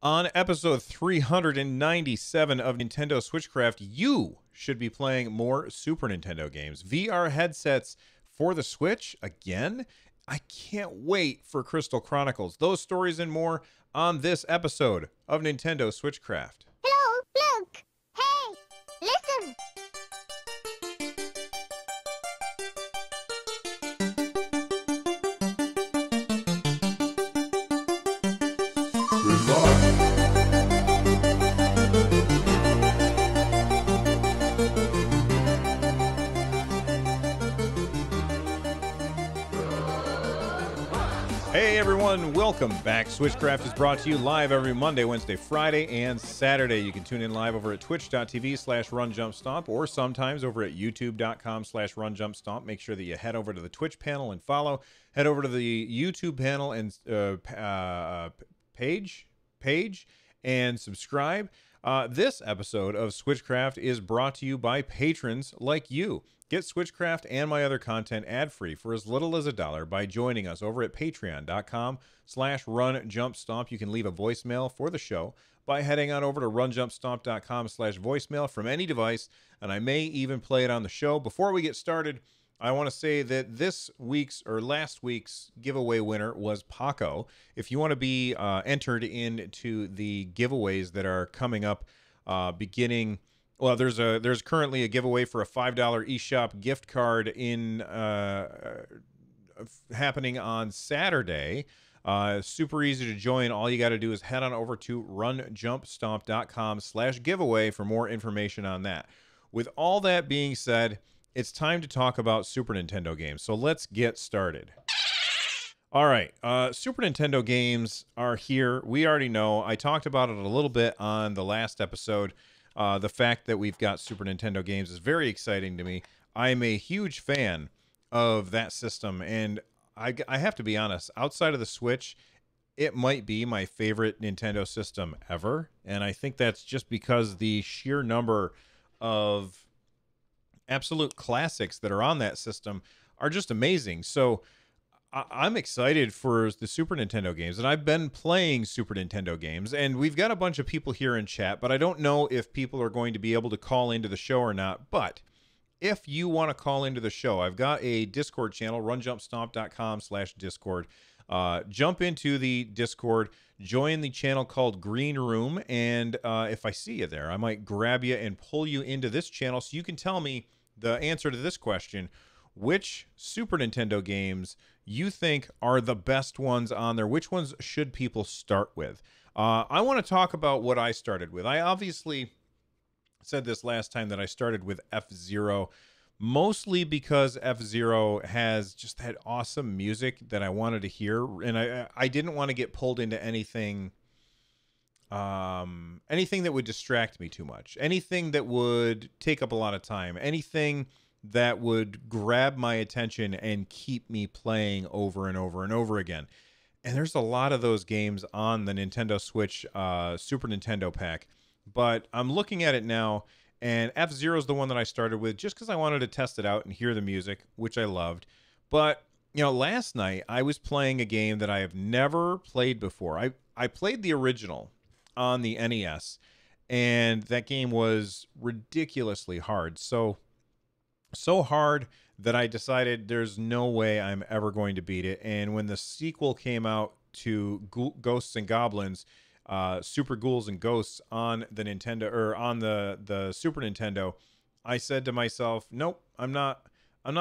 On episode 397 of Nintendo Switchcraft, you should be playing more Super Nintendo games. VR headsets for the Switch again? I can't wait for Crystal Chronicles. Those stories and more on this episode of Nintendo Switchcraft. Hello, look! Hey, listen! Hey everyone, welcome back. Switchcraft is brought to you live every Monday, Wednesday, Friday, and Saturday. You can tune in live over at twitch.tv/runjumpstomp or sometimes over at youtube.com/runjumpstomp. Make sure that you head over to the Twitch panel and follow. Head over to the YouTube panel and page and subscribe. This episode of Switchcraft is brought to you by patrons like you. Get Switchcraft and my other content ad-free for as little as $1 by joining us over at patreon.com/runjumpstomp. You can leave a voicemail for the show by heading on over to runjumpstomp.com/voicemail from any device, and I may even play it on the show. Before we get started, I want to say that this week's or last week's giveaway winner was Paco. If you want to be entered into the giveaways that are coming up beginning... Well, there's currently a giveaway for a $5 eShop gift card in happening on Saturday. Super easy to join. All you got to do is head on over to runjumpstomp.com/giveaway for more information on that. With all that being said, it's time to talk about Super Nintendo games. So let's get started. All right, Super Nintendo games are here. We already know. I talked about it a little bit on the last episode. The fact that we've got Super Nintendo games is very exciting to me. I'm a huge fan of that system, and I have to be honest, outside of the Switch, it might be my favorite Nintendo system ever, and I think that's just because the sheer number of absolute classics that are on that system are just amazing. So I'm excited for the Super Nintendo games, and I've been playing Super Nintendo games, and we've got a bunch of people here in chat, but I don't know if people are going to be able to call into the show or not. But if you want to call into the show, I've got a Discord channel, runjumpstomp.com/Discord. Jump into the Discord, join the channel called Green Room, and if I see you there, I might grab you and pull you into this channel so you can tell me the answer to this question. Which Super Nintendo games you think are the best ones on there? Which ones should people start with? I want to talk about what I started with. I obviously said this last time that I started with F-Zero, mostly because F-Zero has just that awesome music that I wanted to hear, and I didn't want to get pulled into anything that would distract me too much, anything that would take up a lot of time, anything that would grab my attention and keep me playing over and over and over again. And there's a lot of those games on the Nintendo Switch Super Nintendo pack. But I'm looking at it now, and F-Zero is the one that I started with just because I wanted to test it out and hear the music, which I loved. But, you know, last night I was playing a game that I have never played before. I played the original on the NES, and that game was ridiculously hard. So hard that I decided there's no way I'm ever going to beat it. And when the sequel came out to Ghosts and Goblins, Super Ghouls and Ghosts on the Nintendo, or on the Super Nintendo, I said to myself, nope, I'm not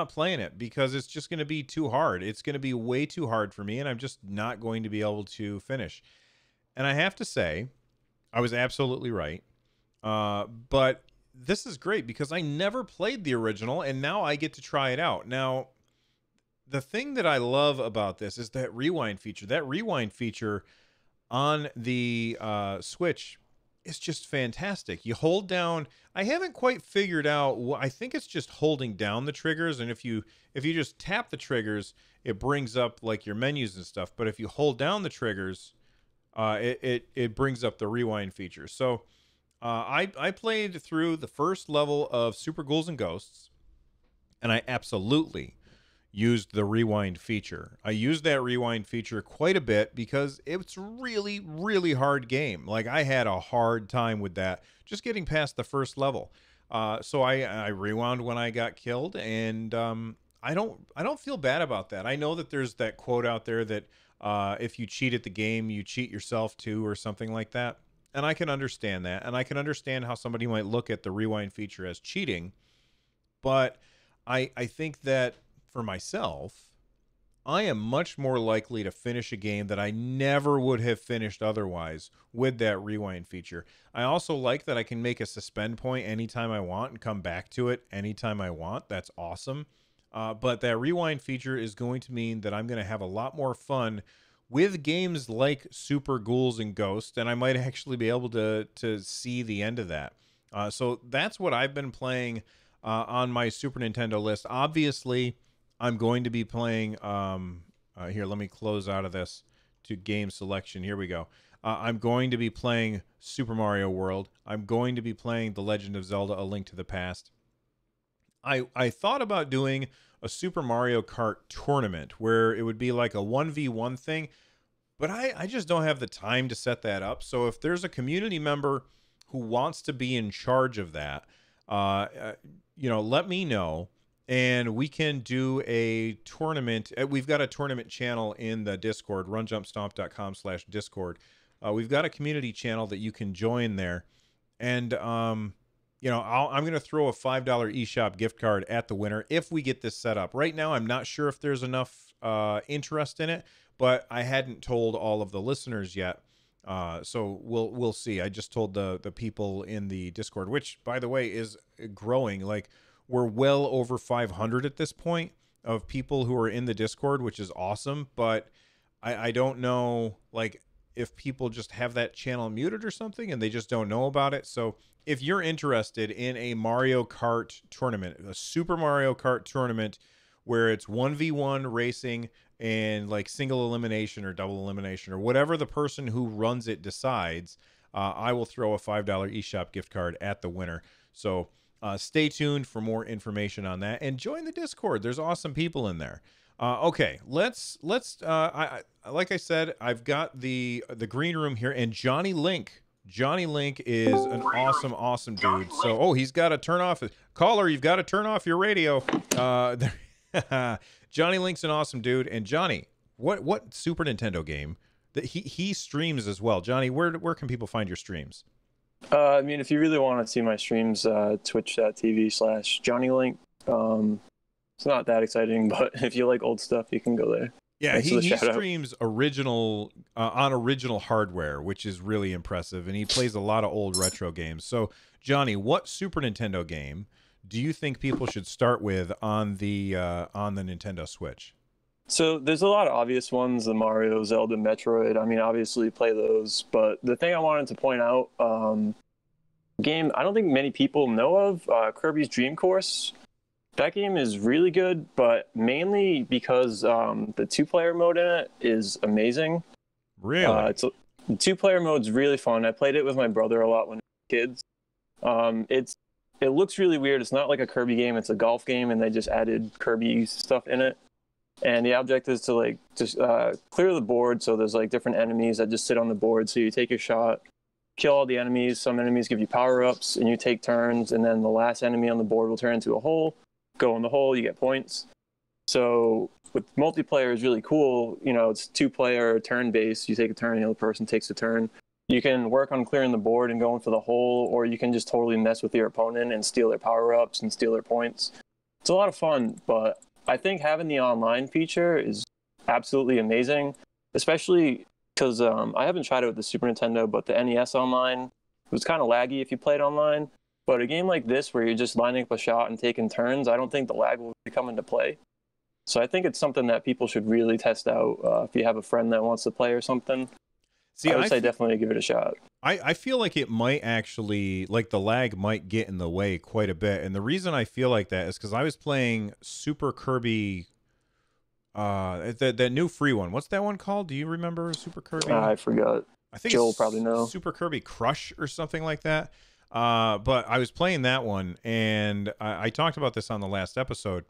playing it because it's just going to be too hard. It's going to be way too hard for me, and I'm just not going to be able to finish. And I have to say, I was absolutely right. But this is great because I never played the original, and now I get to try it out. Now, the thing that I love about this is that rewind feature. That rewind feature on the Switch is just fantastic. You hold down... I haven't quite figured out... I think it's just holding down the triggers, and if you just tap the triggers, it brings up like your menus and stuff. But if you hold down the triggers, it brings up the rewind feature. So... I played through the first level of Super Ghouls and Ghosts, and I absolutely used the rewind feature. I used that rewind feature quite a bit because it's really, really hard game. Like I had a hard time with that, just getting past the first level. So I rewound when I got killed, and I don't feel bad about that. I know that there's that quote out there that if you cheat at the game, you cheat yourself too, or something like that. And I can understand that, and I can understand how somebody might look at the rewind feature as cheating. But I think that for myself, I am much more likely to finish a game that I never would have finished otherwise with that rewind feature. I also like that I can make a suspend point anytime I want and come back to it anytime I want. That's awesome. But that rewind feature is going to mean that I'm going to have a lot more fun with games like Super Ghouls and Ghosts, and I might actually be able to see the end of that. So that's what I've been playing on my Super Nintendo list. Obviously, I'm going to be playing, here, let me close out of this to game selection. Here we go. I'm going to be playing Super Mario World. I'm going to be playing The Legend of Zelda: A Link to the Past. I thought about doing a Super Mario Kart tournament where it would be like a 1v1 thing, but I just don't have the time to set that up. So if there's a community member who wants to be in charge of that, let me know, and we can do a tournament. We've got a tournament channel in the Discord, runjumpstomp.com/Discord. We've got a community channel that you can join there. And, I'm going to throw a $5 eShop gift card at the winner if we get this set up. Right now, I'm not sure if there's enough interest in it, but I hadn't told all of the listeners yet. So we'll see. I just told the people in the Discord, which, by the way, is growing. Like, we're well over 500 at this point of people who are in the Discord, which is awesome. But I don't know, like, if people just have that channel muted or something and they just don't know about it. So if you're interested in a Mario Kart tournament, a Super Mario Kart tournament where it's 1v1 racing and like single elimination or double elimination or whatever the person who runs it decides, I will throw a $5 eShop gift card at the winner. So stay tuned for more information on that, and join the Discord. There's awesome people in there. Okay, let's like I said, I've got the green room here, and Johnny Link is an awesome dude. So, he's got to turn off caller. You've got to turn off your radio. Johnny Link's an awesome dude. And Johnny, what Super Nintendo game that he streams as well? Johnny, where can people find your streams? If you really want to see my streams, twitch.tv/JohnnyLink. It's not that exciting, but if you like old stuff, you can go there. Yeah, he streams original on original hardware, which is really impressive, and he plays a lot of old retro games. So, Johnny, what Super Nintendo game do you think people should start with on the Nintendo Switch? So there's a lot of obvious ones: the Mario, Zelda, Metroid. I mean, obviously play those. But the thing I wanted to point out, game I don't think many people know of, Kirby's Dream Course. That game is really good, but mainly because the 2-player mode in it is amazing. Really? The 2-player mode's really fun. I played it with my brother a lot when we were kids. It looks really weird. It's not like a Kirby game. It's a golf game, and they just added Kirby stuff in it. And the object is to just clear the board. So there's different enemies that just sit on the board. So you take your shot, kill all the enemies. Some enemies give you power-ups, and you take turns. And then the last enemy on the board will turn into a hole. Go in the hole, you get points. So with multiplayer is really cool. It's 2-player turn-based. You take a turn, the other person takes a turn. You can work on clearing the board and going for the hole, or you can just totally mess with your opponent and steal their power-ups and steal their points. It's a lot of fun, but I think having the online feature is absolutely amazing, especially because I haven't tried it with the Super Nintendo, but the NES online was kind of laggy if you played online. But a game like this, where you're just lining up a shot and taking turns, I don't think the lag will really come into play. So I think it's something that people should really test out if you have a friend that wants to play or something. See, I would say definitely give it a shot. I feel like it might actually, the lag might get in the way quite a bit. And the reason I feel like that is because I was playing Super Kirby, that new free one. What's that one called? Do you remember Super Kirby? I forgot. I think Joel it's probably know. Super Kirby Crush or something like that. But I was playing that one, and I talked about this on the last episode.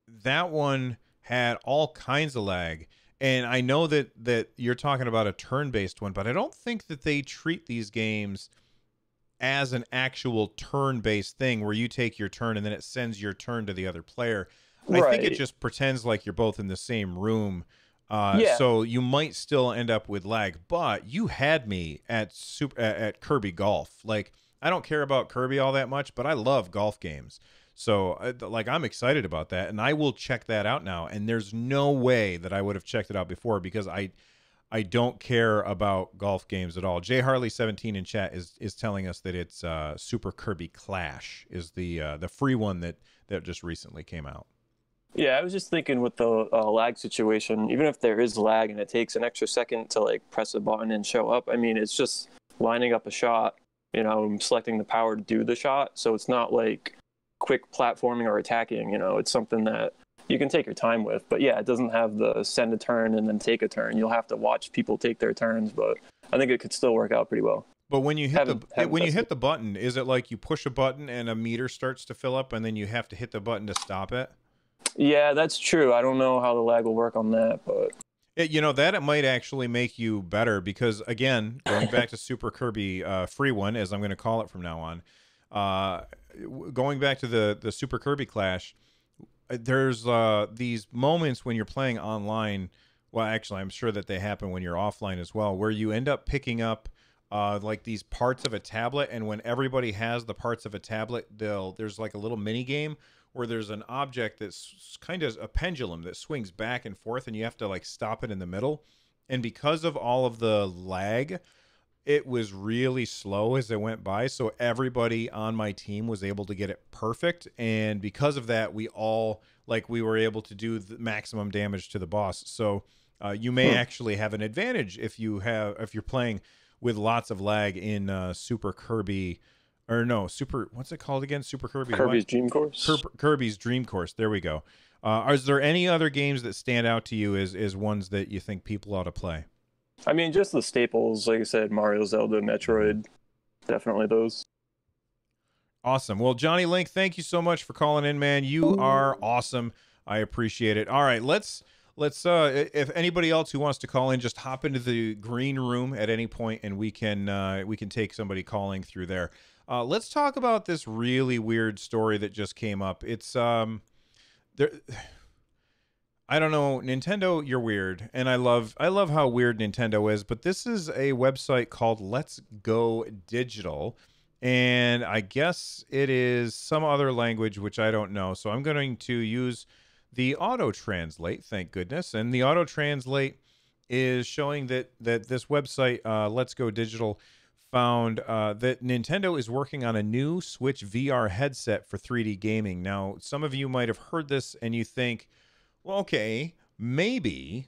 that one had all kinds of lag. And I know that you're talking about a turn-based one, but I don't think that they treat these games as an actual turn-based thing where you take your turn and then it sends your turn to the other player. I think it Right. just pretends like you're both in the same room. Yeah. So you might still end up with lag, but you had me at Kirby Golf. Like, I don't care about Kirby all that much, but I love golf games. So like, I'm excited about that, and I will check that out now. And there's no way that I would have checked it out before because I don't care about golf games at all. J Harley 17 in chat is telling us that it's Super Kirby Clash is the free one that just recently came out. Yeah, I was just thinking with the lag situation, even if there is lag and it takes an extra second to like press a button and show up, I mean, it's just lining up a shot, selecting the power to do the shot. So it's not like quick platforming or attacking, it's something that you can take your time with. But yeah, it doesn't have the send a turn and then take a turn. You'll have to watch people take their turns, but I think it could still work out pretty well. But when you hit Haven't you tested hit the button, is it like you push a button and a meter starts to fill up and then you have to hit the button to stop it? Yeah, that's true. I don't know how the lag will work on that, but That it might actually make you better because, again, going back to Super Kirby free one, as I'm going to call it from now on, going back to the Super Kirby Clash, there's these moments when you're playing online. Well, actually, I'm sure that they happen when you're offline as well, where you end up picking up like these parts of a tablet, and when everybody has the parts of a tablet, there's like a little mini game where there's an object that's kind of a pendulum that swings back and forth, and you have to like stop it in the middle. And because of all of the lag, it was really slow as it went by. So everybody on my team was able to get it perfect. And because of that, we were able to do the maximum damage to the boss. So you may actually have an advantage if you're playing with lots of lag in Super Kirby. Or no, what's it called again? Super Kirby. Kirby's Dream Course. Kirby's Dream Course. There we go. Is there any other games that stand out to you as ones that you think people ought to play? I mean, just the staples, like I said, Mario, Zelda, Metroid, definitely those. Awesome. Well, Johnny Link, thank you so much for calling in, man. You are awesome. I appreciate it. All right, let's if anybody else who wants to call in, just hop into the green room at any point, and we can take somebody calling through there. Let's talk about this really weird story that just came up. It's there. I don't know, Nintendo, you're weird, and I love how weird Nintendo is. But this is a website called Let's Go Digital, and I guess it is some other language which I don't know. So I'm going to use the auto translate. Thank goodness, and the auto translate is showing that this website, Let's Go Digital, found that Nintendo is working on a new Switch VR headset for 3D gaming. Now, some of you might have heard this and you think, well, okay, maybe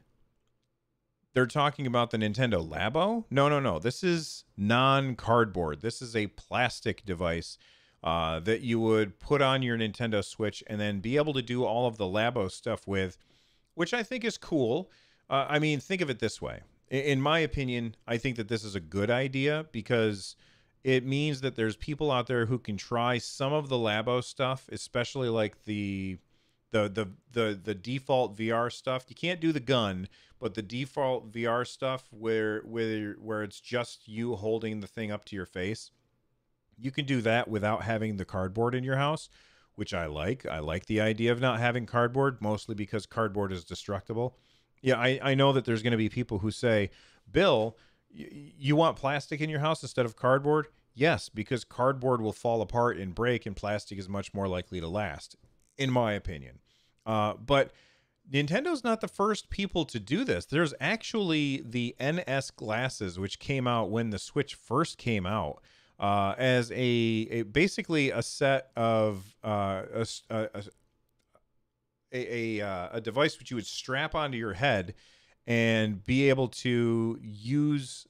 they're talking about the Nintendo Labo. No. This is non-cardboard. This is a plastic device that you would put on your Nintendo Switch and then be able to do all of the Labo stuff with, which I think is cool. I mean, think of it this way. In my opinion, I think that this is a good idea because it means that there's people out there who can try some of the Labo stuff, especially like the default VR stuff. You can't do the gun, but the default VR stuff where it's just you holding the thing up to your face, you can do that without having the cardboard in your house, which I like. I like the idea of not having cardboard, mostly because cardboard is destructible. Yeah, I know that there's going to be people who say, Bill, you want plastic in your house instead of cardboard? Yes, because cardboard will fall apart and break, and plastic is much more likely to last, in my opinion. But Nintendo's not the first people to do this. There's actually the NS glasses, which came out when the Switch first came out, as basically a set of a device which you would strap onto your head and be able to use.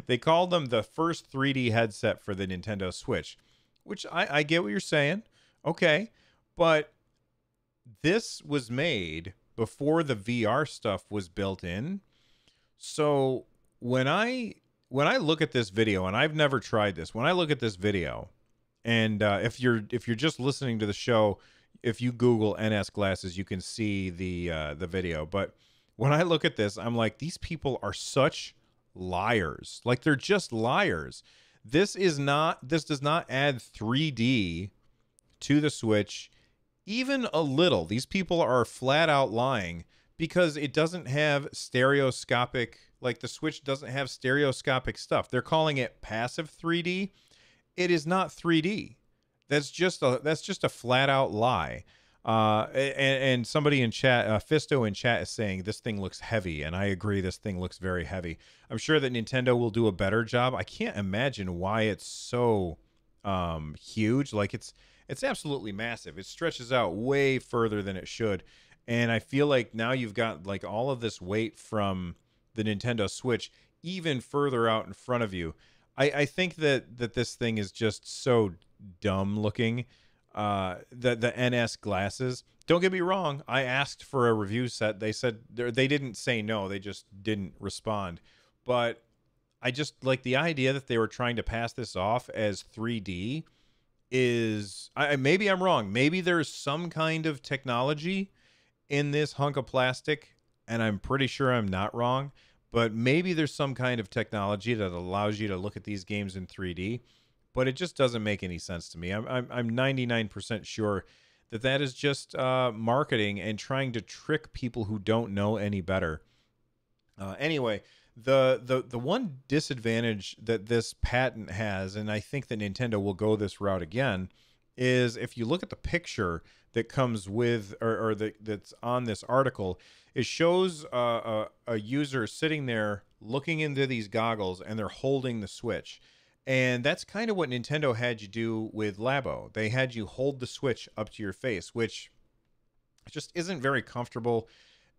They called them the first 3D headset for the Nintendo Switch, which I get what you're saying. Okay, but this was made before the VR stuff was built in. So when I look at this video, and I've never tried this, when I look at this video, and if you're just listening to the show, if you Google NS glasses, you can see the video. But when I look at this, I'm like, these people are such liars. Like, they're just liars. This does not add 3D to the Switch even a little. These people are flat out lying because it doesn't have stereoscopic, like the Switch doesn't have stereoscopic stuff. They're calling it passive 3D. It is not 3D. That's just a flat out lie. And somebody in chat, Fisto in chat, is saying this thing looks heavy, and I agree. This thing looks very heavy. I'm sure that Nintendo will do a better job. I can't imagine why it's so huge. Like, it's absolutely massive. It stretches out way further than it should, and I feel like now you've got like all of this weight from the Nintendo Switch even further out in front of you. I think that this thing is just so dumb looking. The NS glasses. Don't get me wrong. I asked for a review set. They said they didn't say no. They just didn't respond. But I just like the idea that they were trying to pass this off as 3D is. Maybe I'm wrong. Maybe there's some kind of technology in this hunk of plastic, and I'm pretty sure I'm not wrong. But maybe there's some kind of technology that allows you to look at these games in 3D. But it just doesn't make any sense to me. I'm 99% sure that is just marketing and trying to trick people who don't know any better. Anyway, the one disadvantage that this patent has, and I think that Nintendo will go this route again, is if you look at the picture that comes with or that's on this article, it shows a user sitting there looking into these goggles, and they're holding the Switch. And that's kind of what Nintendo had you do with Labo. They had you hold the Switch up to your face, which just isn't very comfortable.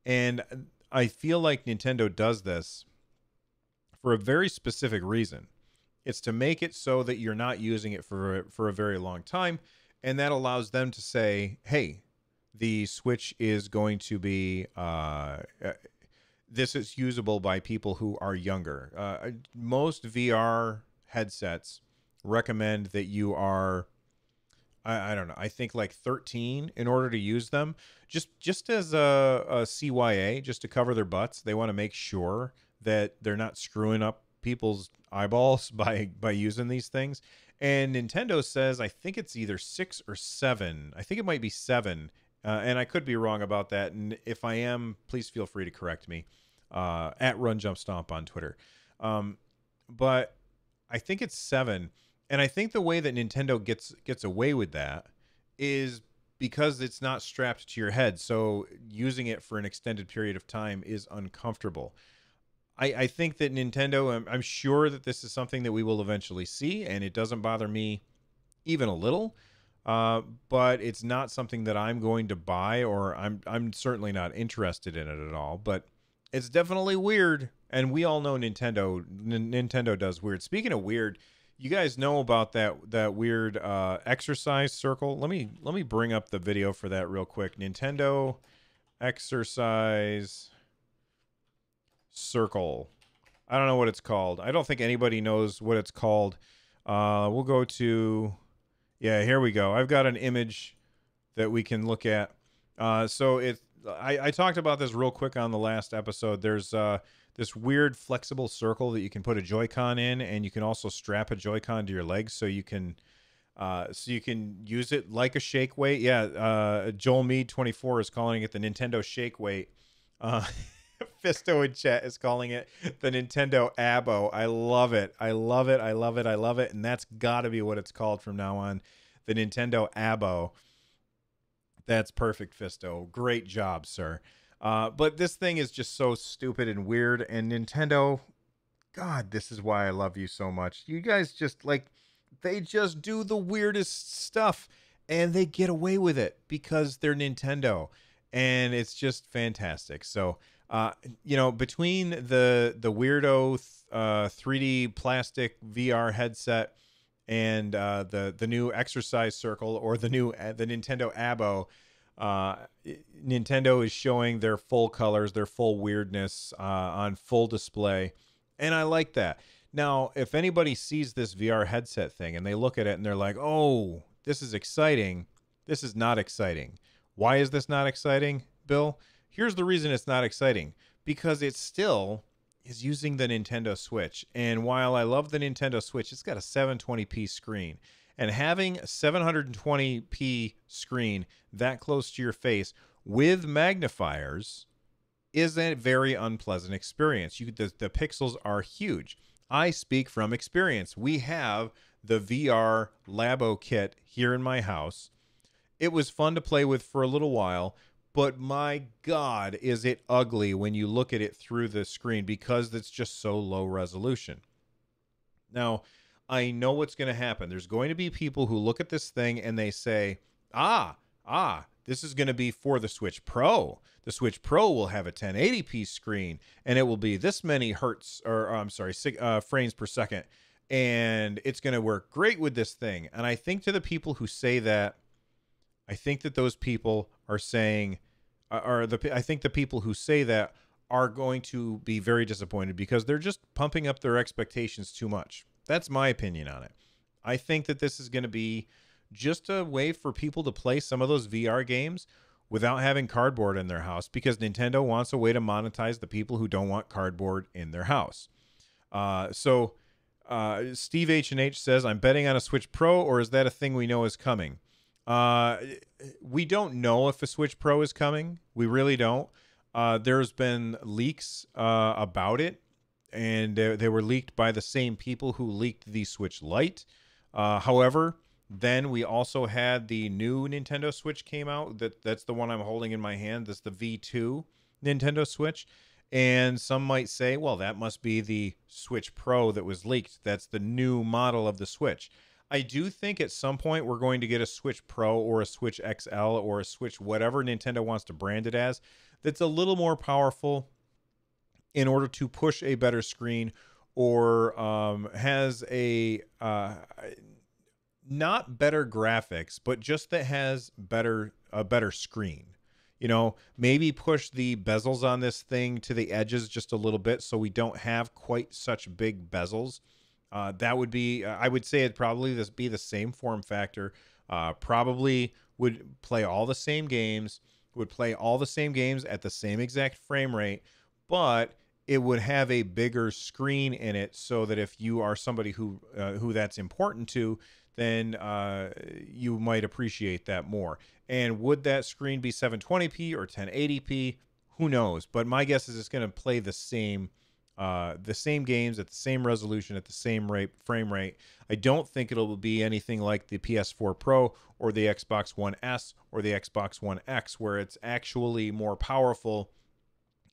And I feel like Nintendo does this for a very specific reason. It's to make it so that you're not using it for a very long time. And that allows them to say, hey, the Switch is going to be... this is usable by people who are younger. Most VR headsets recommend that you are I don't know, I think like 13 in order to use them, just as a CYA, just to cover their butts. They want to make sure that they're not screwing up people's eyeballs by using these things. And Nintendo says, I think it's either 6 or 7. I think it might be 7, and I could be wrong about that, and if I am, please feel free to correct me at Run Jump Stomp on Twitter. But I think it's 7, and I think the way that Nintendo gets away with that is because it's not strapped to your head, so using it for an extended period of time is uncomfortable. I think that Nintendo, I'm sure that this is something that we will eventually see, and it doesn't bother me even a little, but it's not something that I'm going to buy, or I'm certainly not interested in it at all. But it's definitely weird, and we all know Nintendo does weird. Speaking of weird, you guys know about that weird exercise circle. Let me bring up the video for that real quick. Nintendo exercise circle. I don't know what it's called. I don't think anybody knows what it's called. We'll go to, yeah, here we go. I've got an image that we can look at. So I talked about this real quick on the last episode. There's this weird flexible circle that you can put a Joy-Con in, and you can also strap a Joy-Con to your legs so you can use it like a shake weight. Yeah, Joel Mead 24 is calling it the Nintendo shake weight. Fisto in chat is calling it the Nintendo Abo. I love it. I love it. I love it. I love it. And that's got to be what it's called from now on. The Nintendo Abo. That's perfect, Fisto. Great job, sir. But this thing is just so stupid and weird. And Nintendo, God, this is why I love you so much. You guys just, like, they just do the weirdest stuff. And they get away with it because they're Nintendo. And it's just fantastic. So... between the weirdo 3D plastic VR headset and the new exercise circle, or the Nintendo Abo, Nintendo is showing their full colors, their full weirdness on full display, and I like that. Now, if anybody sees this VR headset thing and they look at it and they're like, "Oh, this is exciting," This is not exciting. Why is this not exciting, Bill? Here's the reason it's not exciting. Because it still is using the Nintendo Switch. And while I love the Nintendo Switch, it's got a 720p screen. And having a 720p screen that close to your face with magnifiers is a very unpleasant experience. The pixels are huge. I speak from experience. We have the VR Labo kit here in my house. It was fun to play with for a little while, but my God, is it ugly when you look at it through the screen because it's just so low resolution. Now, I know what's going to happen. There's going to be people who look at this thing and they say, this is going to be for the Switch Pro. The Switch Pro will have a 1080p screen, and it will be this many hertz, frames per second, and it's going to work great with this thing. And I think to the people who say that, I think that those people are saying, I think the people who say that are going to be very disappointed because they're just pumping up their expectations too much. That's my opinion on it. I think that this is going to be just a way for people to play some of those VR games without having cardboard in their house, because Nintendo wants a way to monetize the people who don't want cardboard in their house. Steve H&H says, I'm betting on a Switch Pro, or is that a thing we know is coming? We don't know if a Switch Pro is coming. We really don't. There's been leaks about it, and they were leaked by the same people who leaked the Switch Lite. However, then we also had the new Nintendo Switch came out. That's the one I'm holding in my hand. That's the V2 Nintendo Switch. And some might say, well, that must be the Switch Pro that was leaked. That's the new model of the Switch. I do think at some point we're going to get a Switch Pro or a Switch XL or a Switch, whatever Nintendo wants to brand it as, that's a little more powerful in order to push a better screen, or has a not better graphics, but just that has a better screen. You know, maybe push the bezels on this thing to the edges just a little bit so we don't have quite such big bezels. That would be, I would say it'd probably be the same form factor. Probably would play all the same games, at the same exact frame rate, but it would have a bigger screen in it so that if you are somebody who that's important to, then you might appreciate that more. And would that screen be 720p or 1080p? Who knows? But my guess is it's going to play the same games at the same resolution, at the same frame rate. I don't think it'll be anything like the PS4 Pro or the Xbox One S or the Xbox One X, where it's actually more powerful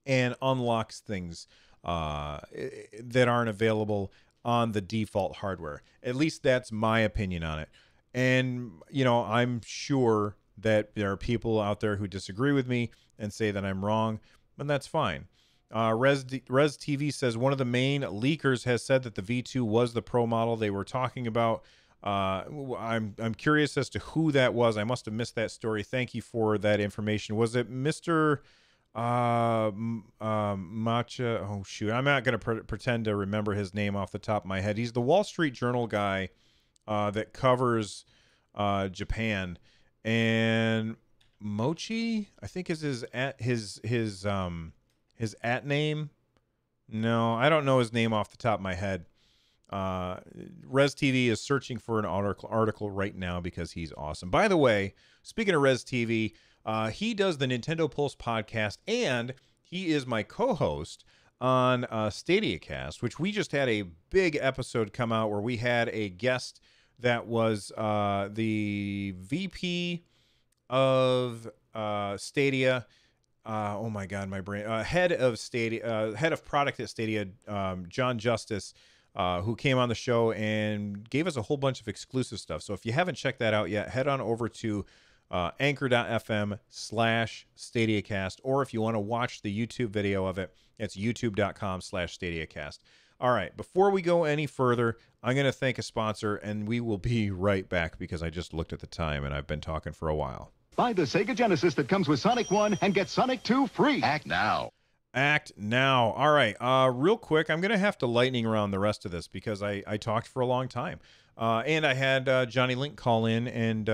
and unlocks things that aren't available on the default hardware. At least that's my opinion on it. And, you know, I'm sure that there are people out there who disagree with me and say that I'm wrong, and that's fine. Res TV says one of the main leakers has said that the V2 was the Pro model they were talking about. I'm curious as to who that was. I must have missed that story. Thank you for that information. Was it Mr. Matcha? Oh shoot, I'm not going to pretend to remember his name off the top of my head. He's the Wall Street Journal guy that covers Japan, and Mochi, I think, is his at name. No, I don't know his name off the top of my head. Res TV is searching for an article right now because he's awesome. By the way, speaking of Res TV, he does the Nintendo Pulse podcast, and he is my co-host on Stadia Cast, which we just had a big episode come out where we had a guest that was the VP of Stadia. Oh my God, my brain. Head of Stadia, head of product at Stadia, John Justice, who came on the show and gave us a whole bunch of exclusive stuff. So if you haven't checked that out yet, head on over to anchor.fm/StadiaCast, or if you want to watch the YouTube video of it, it's youtube.com/StadiaCast. All right, before we go any further, I'm going to thank a sponsor, and we will be right back because I just looked at the time and I've been talking for a while. Buy the Sega Genesis that comes with Sonic 1 and get Sonic 2 free. Act now. Act now. All right. Real quick, I'm going to have to lightning around the rest of this because I talked for a long time. And I had Johnny Link call in and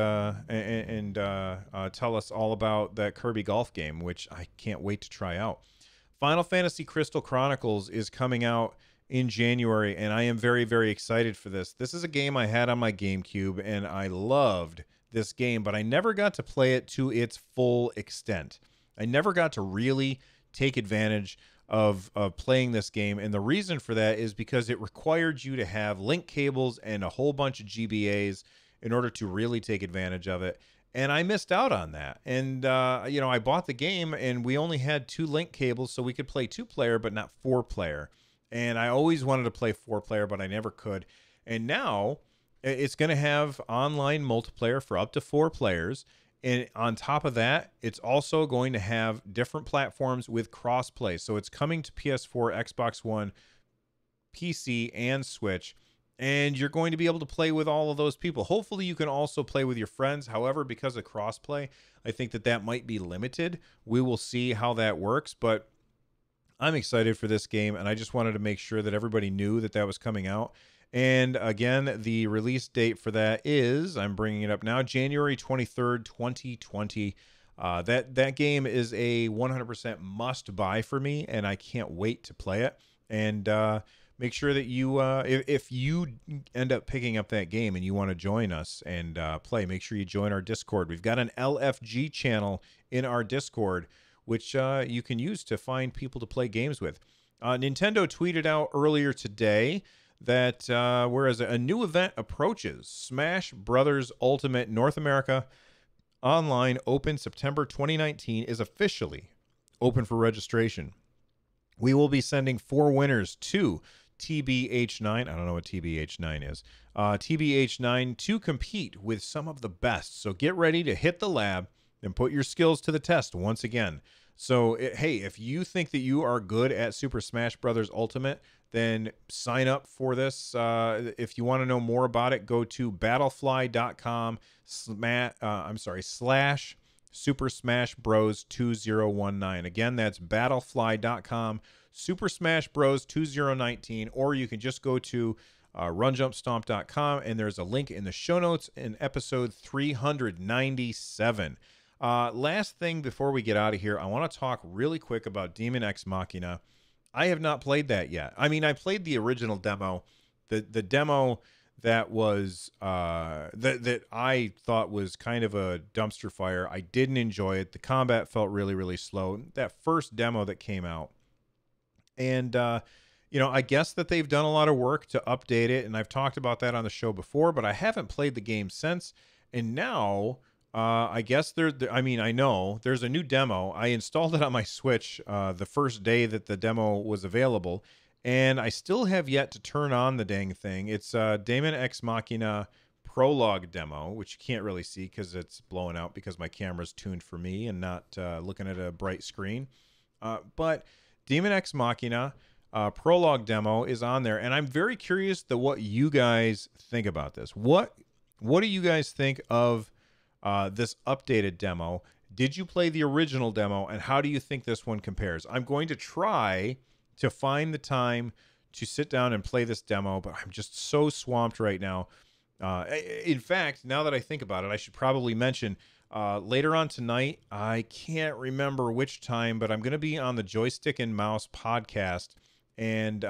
tell us all about that Kirby golf game, which I can't wait to try out. Final Fantasy Crystal Chronicles is coming out in January, and I am very, very excited for this. This is a game I had on my GameCube, and I loved this game, but I never got to play it to its full extent. I never got to really take advantage of playing this game, and the reason for that is because it required you to have link cables and a whole bunch of GBAs in order to really take advantage of it, and I missed out on that. And you know, I bought the game and we only had 2 link cables, so we could play 2-player but not 4-player, and I always wanted to play 4-player, but I never could. And now it's going to have online multiplayer for up to 4 players. And on top of that, it's also going to have different platforms with crossplay. So it's coming to PS4, Xbox One, PC, and Switch. And you're going to be able to play with all of those people. Hopefully you can also play with your friends. However, because of crossplay, I think that might be limited. We will see how that works. But I'm excited for this game, and I just wanted to make sure that everybody knew that was coming out. And again, the release date for that is, I'm bringing it up now, January 23rd, 2020. That game is a 100% must buy for me, and I can't wait to play it. And make sure that you, if you end up picking up that game and you want to join us and play, make sure you join our Discord. We've got an LFG channel in our Discord, which you can use to find people to play games with. Nintendo tweeted out earlier today that whereas a new event approaches, Smash Brothers Ultimate North America Online Open September 2019 is officially open for registration. We will be sending 4 winners to TBH9. I don't know what TBH9 is. TBH9 to compete with some of the best. So get ready to hit the lab and put your skills to the test once again. So, hey, if you think that you are good at Super Smash Brothers Ultimate, then sign up for this. If you want to know more about it, go to battlefly.com / Super Smash Bros 2019. Again, that's battlefly.com Super Smash Bros 2019, or you can just go to runjumpstomp.com, and there's a link in the show notes in episode 397. Last thing before we get out of here, I want to talk really quick about Demon X Machina. I have not played that yet. I mean, I played the original demo, the demo that was that I thought was kind of a dumpster fire. I didn't enjoy it. The combat felt really, really slow. That first demo that came out, and you know, I guess that they've done a lot of work to update it, and I've talked about that on the show before, but I haven't played the game since. And now, I guess I mean, I know there's a new demo. I installed it on my Switch the first day that the demo was available, and I still have yet to turn on the dang thing. It's Daemon X Machina Prologue demo, which you can't really see because it's blowing out because my camera's tuned for me and not looking at a bright screen. But Daemon X Machina Prologue demo is on there, and I'm very curious to what you guys think about this. What do you guys think of this updated demo? Did you play the original demo, and how do you think this one compares? I'm going to try to find the time to sit down and play this demo, but I'm just so swamped right now. In fact, now that I think about it, I should probably mention later on tonight, I can't remember which time, but I'm going to be on the Joystick and Mouse podcast. And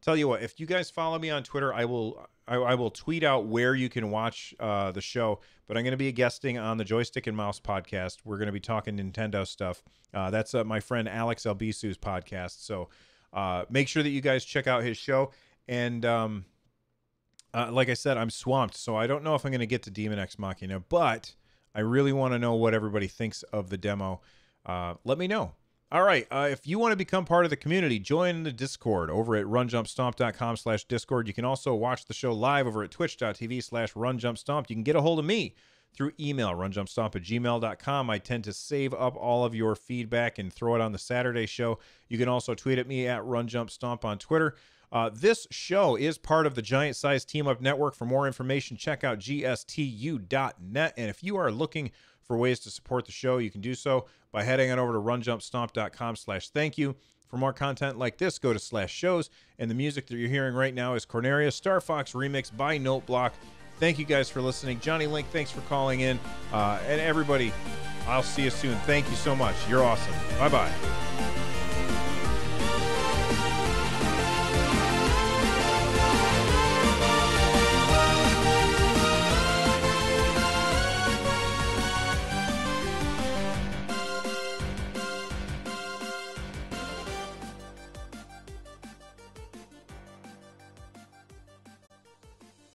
tell you what, if you guys follow me on Twitter, I will tweet out where you can watch the show. But I'm going to be guesting on the Joystick and Mouse podcast. We're going to be talking Nintendo stuff. That's my friend Alex Albisu's podcast. So make sure that you guys check out his show. And like I said, I'm swamped, so I don't know if I'm going to get to Demon X Machina, but I really want to know what everybody thinks of the demo. Let me know. All right, if you want to become part of the community, join the Discord over at runjumpstomp.com/Discord. You can also watch the show live over at twitch.tv/runjumpstomp. You can get a hold of me through email, runjumpstomp@gmail.com. I tend to save up all of your feedback and throw it on the Saturday show. You can also tweet at me at runjumpstomp on Twitter. This show is part of the Giant Size Team Up Network. For more information, check out gstu.net. And if you are looking for ways to support the show, you can do so by heading on over to runjumpstomp.com/thank you. For more content like this, go to /shows, and the music that you're hearing right now is Corneria Star Fox remix by Noteblock. Thank you guys for listening. Johnny Link, thanks for calling in. And everybody, I'll see you soon. Thank you so much. You're awesome. Bye-bye.